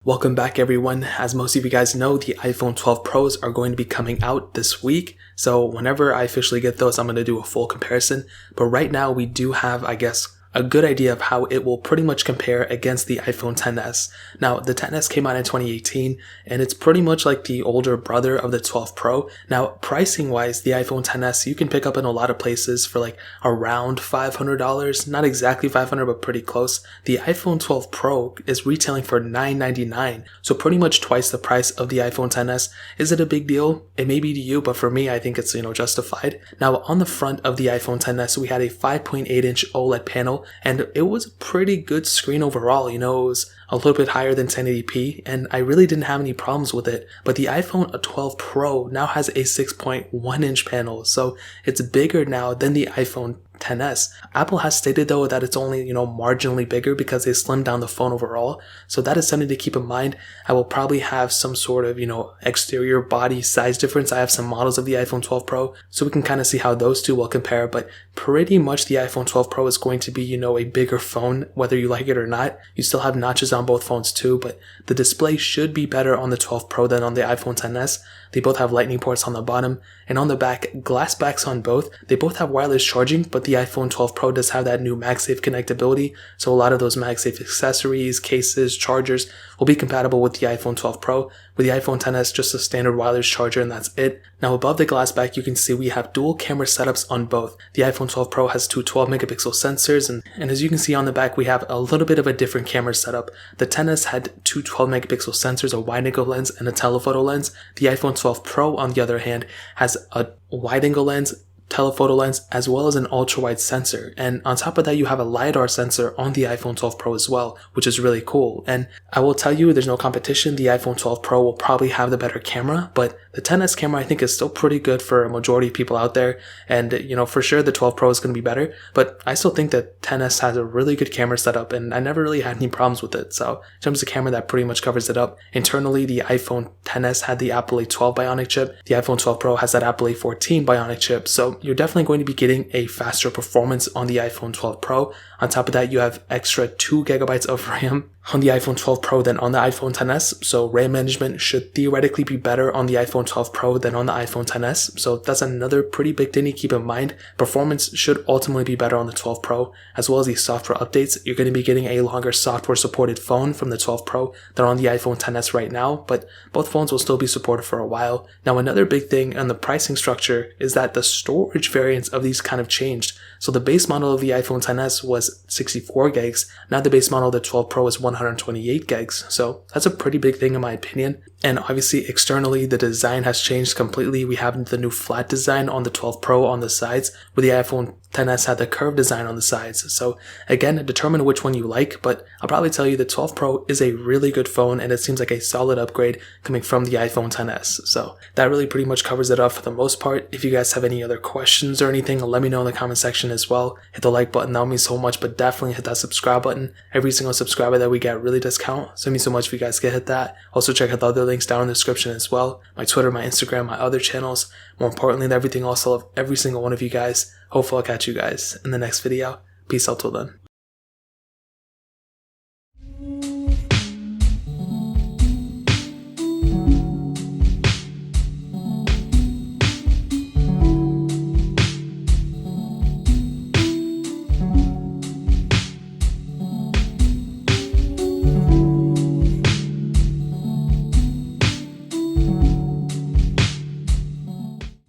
Welcome back everyone. As most of you guys know, the iPhone 12 Pros are going to be coming out this week. So whenever I officially get those, I'm going to do a full comparison. But right now we do have, I guess, a good idea of how it will pretty much compare against the iPhone XS. Now, the XS came out in 2018, and it's pretty much like the older brother of the 12 Pro. Now, pricing-wise, the iPhone XS you can pick up in a lot of places for like around $500. Not exactly $500, but pretty close. The iPhone 12 Pro is retailing for $999, so pretty much twice the price of the iPhone XS. Is it a big deal? It may be to you, but for me, I think it's, justified. Now, on the front of the iPhone XS, we had a 5.8-inch OLED panel, and it was a pretty good screen overall. It was a little bit higher than 1080p, and I really didn't have any problems with it. But the iPhone 12 Pro now has a 6.1-inch panel, so it's bigger now than the iPhone XS. Apple has stated though that it's only, marginally bigger because they slimmed down the phone overall. So that is something to keep in mind. I will probably have some sort of, exterior body size difference. I have some models of the iPhone 12 Pro, so we can kind of see how those two will compare. But pretty much the iPhone 12 Pro is going to be, a bigger phone, whether you like it or not. You still have notches on both phones too, but the display should be better on the 12 Pro than on the iPhone XS. They both have lightning ports on the bottom, and on the back, glass backs on both. They both have wireless charging, but the iPhone 12 Pro does have that new MagSafe connectability, so a lot of those MagSafe accessories, cases, chargers will be compatible with the iPhone 12 Pro. With the iPhone XS, just a standard wireless charger, and that's it. Now above the glass back, you can see we have dual camera setups on both. The iPhone 12 Pro has two 12 megapixel sensors, and as you can see on the back, we have a little bit of a different camera setup. The XS had two 12 megapixel sensors, a wide angle lens and a telephoto lens. The iPhone 12 Pro, on the other hand, has a wide angle lens, telephoto lens, as well as an ultra wide sensor. And on top of that, you have a LiDAR sensor on the iPhone 12 Pro as well, which is really cool. And I will tell you, there's no competition. The iPhone 12 Pro will probably have the better camera, but the XS camera I think is still pretty good for a majority of people out there. And for sure the 12 Pro is going to be better, but I still think that XS has a really good camera setup, and I never really had any problems with it. So in terms of camera, that pretty much covers it up. Internally, the iPhone XS had the Apple A12 Bionic chip. The iPhone 12 Pro has that Apple A14 Bionic chip. So you're definitely going to be getting a faster performance on the iPhone 12 Pro. On top of that, you have extra 2 gigabytes of RAM on the iPhone 12 Pro than on the iPhone XS. So RAM management should theoretically be better on the iPhone 12 Pro than on the iPhone XS. So that's another pretty big thing to keep in mind. Performance should ultimately be better on the 12 Pro, as well as the software updates. You're going to be getting a longer software supported phone from the 12 Pro than on the iPhone XS right now, but both phones will still be supported for a while. Now, another big thing on the pricing structure is that the storage variants of these kind of changed. So the base model of the iPhone XS was 64 gigs. Now the base model of the 12 Pro is 128 gigs. So that's a pretty big thing in my opinion. And obviously externally, the design has changed completely. We have the new flat design on the 12 Pro on the sides, where the iPhone XS had the curved design on the sides. So again, determine which one you like, but I'll probably tell you the 12 Pro is a really good phone, and it seems like a solid upgrade coming from the iPhone XS. So that really pretty much covers it up for the most part. If you guys have any other questions or anything, let me know in the comment section as well. Hit the like button, that would mean so much, but definitely hit that subscribe button. Every single subscriber that we get really does count, so it means so much if you guys can hit that. Also check out the other links down in the description as well. My Twitter, my Instagram, my other channels. More importantly than everything else, I love every single one of you guys. Hopefully I'll catch you guys in the next video. Peace out till then.